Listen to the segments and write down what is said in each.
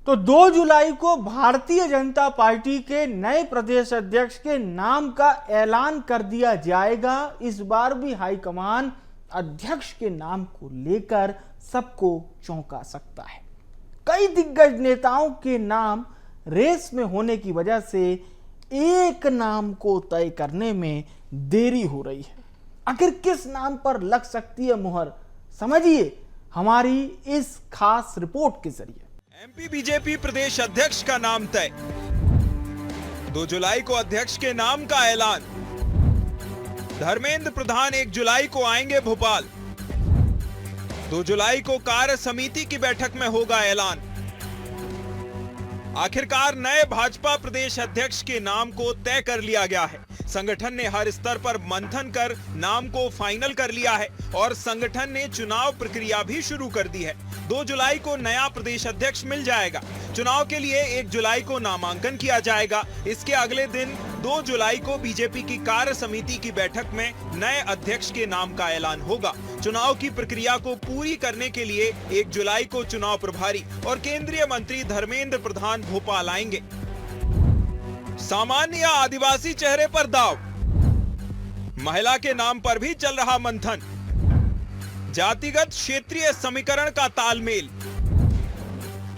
तो 2 जुलाई को भारतीय जनता पार्टी के नए प्रदेश अध्यक्ष के नाम का ऐलान कर दिया जाएगा। इस बार भी हाईकमान अध्यक्ष के नाम को लेकर सबको चौंका सकता है। कई दिग्गज नेताओं के नाम रेस में होने की वजह से एक नाम को तय करने में देरी हो रही है। आखिर किस नाम पर लग सकती है मुहर, समझिए हमारी इस खास रिपोर्ट के जरिए। एमपी बीजेपी प्रदेश अध्यक्ष का नाम तय। 2 जुलाई को अध्यक्ष के नाम का ऐलान। धर्मेंद्र प्रधान 1 जुलाई को आएंगे भोपाल। 2 जुलाई को कार्य समिति की बैठक में होगा ऐलान। आखिरकार नए भाजपा प्रदेश अध्यक्ष के नाम को तय कर लिया गया है। संगठन ने हर स्तर पर मंथन कर नाम को फाइनल कर लिया है और संगठन ने चुनाव प्रक्रिया भी शुरू कर दी है। 2 जुलाई को नया प्रदेश अध्यक्ष मिल जाएगा। चुनाव के लिए 1 जुलाई को नामांकन किया जाएगा। इसके अगले दिन 2 जुलाई को बीजेपी की कार्य समिति की बैठक में नए अध्यक्ष के नाम का ऐलान होगा। चुनाव की प्रक्रिया को पूरी करने के लिए 1 जुलाई को चुनाव प्रभारी और केंद्रीय मंत्री धर्मेंद्र प्रधान भोपाल आएंगे। सामान्य या आदिवासी चेहरे पर दाव। महिला के नाम पर भी चल रहा मंथन। जातिगत क्षेत्रीय समीकरण का तालमेल।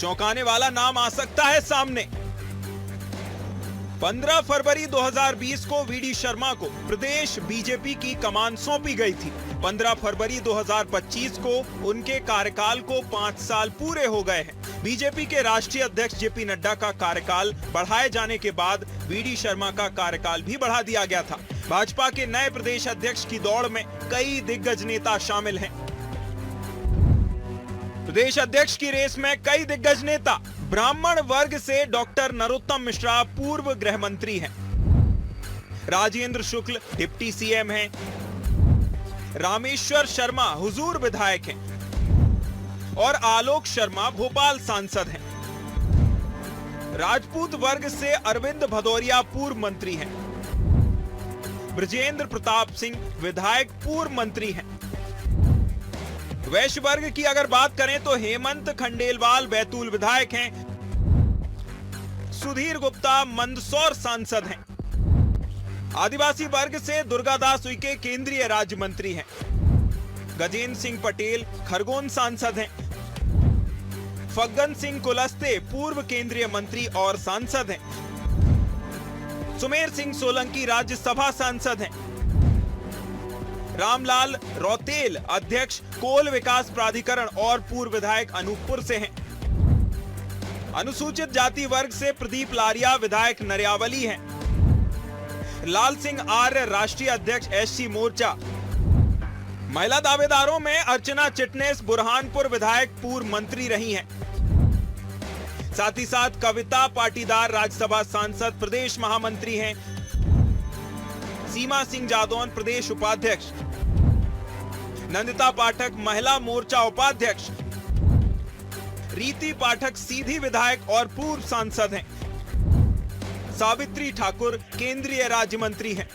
चौंकाने वाला नाम आ सकता है सामने। 15 फरवरी 2020 को वीडी शर्मा को प्रदेश बीजेपी की कमान सौंपी गई थी। 15 फरवरी 2025 को उनके कार्यकाल को 5 साल पूरे हो गए हैं। बीजेपी के राष्ट्रीय अध्यक्ष जेपी नड्डा का कार्यकाल बढ़ाए जाने के बाद वीडी शर्मा का कार्यकाल भी बढ़ा दिया गया था। भाजपा के नए प्रदेश अध्यक्ष की दौड़ में कई दिग्गज नेता शामिल हैं। प्रदेश अध्यक्ष की रेस में कई दिग्गज नेता। ब्राह्मण वर्ग से डॉक्टर नरोत्तम मिश्रा पूर्व गृह मंत्री हैं। राजेंद्र शुक्ल डिप्टी सीएम हैं। रामेश्वर शर्मा हुजूर विधायक हैं और आलोक शर्मा भोपाल सांसद हैं। राजपूत वर्ग से अरविंद भदौरिया पूर्व मंत्री हैं। ब्रजेंद्र प्रताप सिंह विधायक पूर्व मंत्री हैं। वैश्य वर्ग की अगर बात करें तो हेमंत खंडेलवाल बैतूल विधायक हैं। सुधीर गुप्ता मंदसौर सांसद हैं। आदिवासी वर्ग से दुर्गादास उइके केंद्रीय राज्य मंत्री हैं। गजेंद्र सिंह पटेल खरगोन सांसद हैं। फग्गन सिंह कुलस्ते पूर्व केंद्रीय मंत्री और सांसद हैं। सुमेर सिंह सोलंकी राज्यसभा सांसद हैं। रामलाल रौतेल अध्यक्ष कोल विकास प्राधिकरण और पूर्व विधायक अनूपपुर से हैं। अनुसूचित जाति वर्ग से प्रदीप लारिया विधायक नरियावली हैं। लाल सिंह आर्य राष्ट्रीय अध्यक्ष एससी मोर्चा। महिला दावेदारों में अर्चना चिटनेस बुरहानपुर विधायक पूर्व मंत्री रही हैं। साथ ही साथ कविता पाटीदार राज्यसभा सांसद प्रदेश महामंत्री हैं। सीमा सिंह जादौन प्रदेश उपाध्यक्ष। नंदिता पाठक महिला मोर्चा उपाध्यक्ष। रीति पाठक सीधी विधायक और पूर्व सांसद हैं। सावित्री ठाकुर केंद्रीय राज्य मंत्री हैं।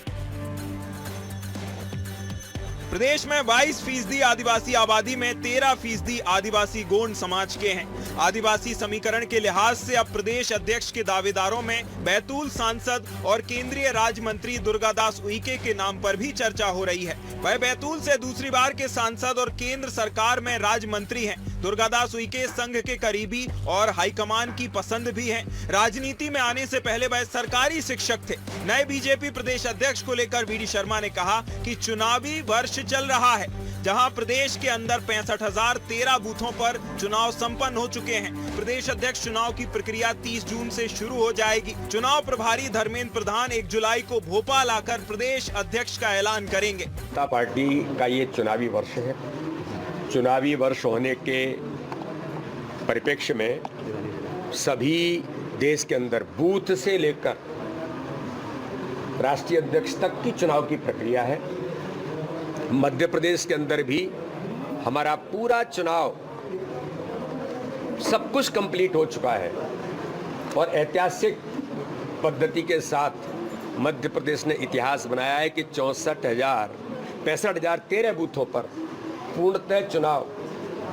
प्रदेश में 22% आदिवासी आबादी में 13% आदिवासी गोंड समाज के हैं। आदिवासी समीकरण के लिहाज से अब प्रदेश अध्यक्ष के दावेदारों में बैतूल सांसद और केंद्रीय राज्य मंत्री दुर्गादास उइके के नाम पर भी चर्चा हो रही है। वह बैतूल से दूसरी बार के सांसद और केंद्र सरकार में राज्य मंत्री हैं। दुर्गादास उइके संघ के करीबी और हाईकमान की पसंद भी हैं। राजनीति में आने से पहले वह सरकारी शिक्षक थे। नए बीजेपी प्रदेश अध्यक्ष को लेकर वीडी शर्मा ने कहा कि चुनावी वर्ष चल रहा है, जहां प्रदेश के अंदर 65,013 बूथों पर चुनाव संपन्न हो चुके हैं। प्रदेश अध्यक्ष चुनाव की प्रक्रिया 30 जून से शुरू हो जाएगी। चुनाव प्रभारी धर्मेंद्र प्रधान 1 जुलाई को भोपाल आकर प्रदेश अध्यक्ष का ऐलान करेंगे। जनता पार्टी का ये चुनावी वर्ष है। चुनावी वर्ष होने के परिप्रेक्ष्य में सभी देश के अंदर बूथ से लेकर राष्ट्रीय अध्यक्ष तक की चुनाव की प्रक्रिया है। मध्य प्रदेश के अंदर भी हमारा पूरा चुनाव सब कुछ कंप्लीट हो चुका है और ऐतिहासिक पद्धति के साथ मध्य प्रदेश ने इतिहास बनाया है कि 65,013 बूथों पर पूर्णतः चुनाव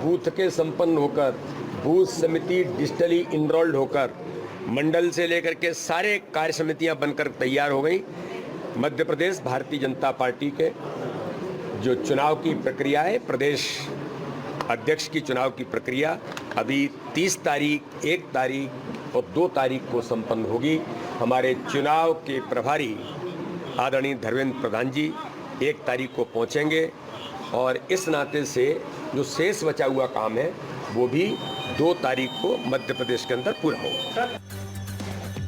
बूथ के संपन्न होकर बूथ समिति डिजिटली इनरोल्ड होकर मंडल से लेकर के सारे कार्य समितियां बनकर तैयार हो गई। मध्य प्रदेश भारतीय जनता पार्टी के जो चुनाव की प्रक्रिया है, प्रदेश अध्यक्ष की चुनाव की प्रक्रिया अभी 30 तारीख, 1 तारीख और 2 तारीख को संपन्न होगी। हमारे चुनाव के प्रभारी आदरणीय धर्मेंद्र प्रधान जी 1 तारीख को पहुंचेंगे और इस नाते से जो शेष बचा हुआ काम है वो भी 2 तारीख को मध्य प्रदेश के अंदर पूरा होगा।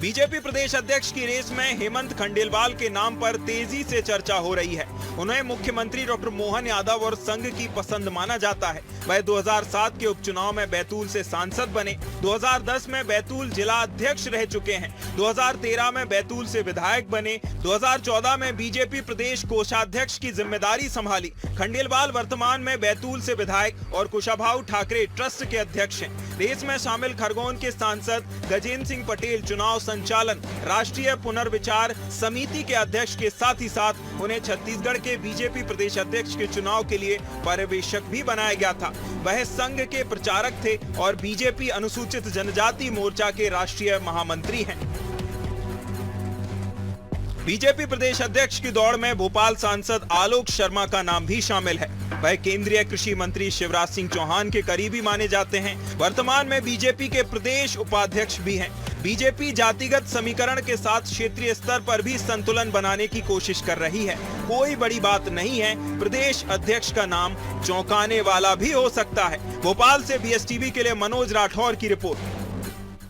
बीजेपी प्रदेश अध्यक्ष की रेस में हेमंत खंडेलवाल के नाम पर तेजी से चर्चा हो रही है। उन्हें मुख्यमंत्री डॉक्टर मोहन यादव और संघ की पसंद माना जाता है। वह 2007 के उपचुनाव में बैतूल से सांसद बने। 2010 में बैतूल जिला अध्यक्ष रह चुके हैं। 2013 में बैतूल से विधायक बने। 2014 में बीजेपी प्रदेश कोषाध्यक्ष की जिम्मेदारी संभाली। खंडेलवाल वर्तमान में बैतूल से विधायक और कुशाभाऊ ठाकरे ट्रस्ट के अध्यक्ष हैं। रेस में शामिल खरगोन के सांसद गजेंद्र सिंह पटेल चुनाव संचालन राष्ट्रीय पुनर्विचार समिति के अध्यक्ष के साथ ही साथ उन्हें छत्तीसगढ़ के बीजेपी प्रदेश अध्यक्ष के चुनाव के लिए पर्यवेक्षक भी बनाया गया था। वह संघ के प्रचारक थे और बीजेपी अनुसूचित जनजाति मोर्चा के राष्ट्रीय महामंत्री हैं। बीजेपी प्रदेश अध्यक्ष की दौड़ में भोपाल सांसद आलोक शर्मा का नाम भी शामिल है। वह केंद्रीय कृषि मंत्री शिवराज सिंह चौहान के करीबी माने जाते हैं। वर्तमान में बीजेपी के प्रदेश उपाध्यक्ष भी हैं। बीजेपी जातिगत समीकरण के साथ क्षेत्रीय स्तर पर भी संतुलन बनाने की कोशिश कर रही है। कोई बड़ी बात नहीं है, प्रदेश अध्यक्ष का नाम चौंकाने वाला भी हो सकता है। भोपाल से BSTV के लिए मनोज राठौर की रिपोर्ट।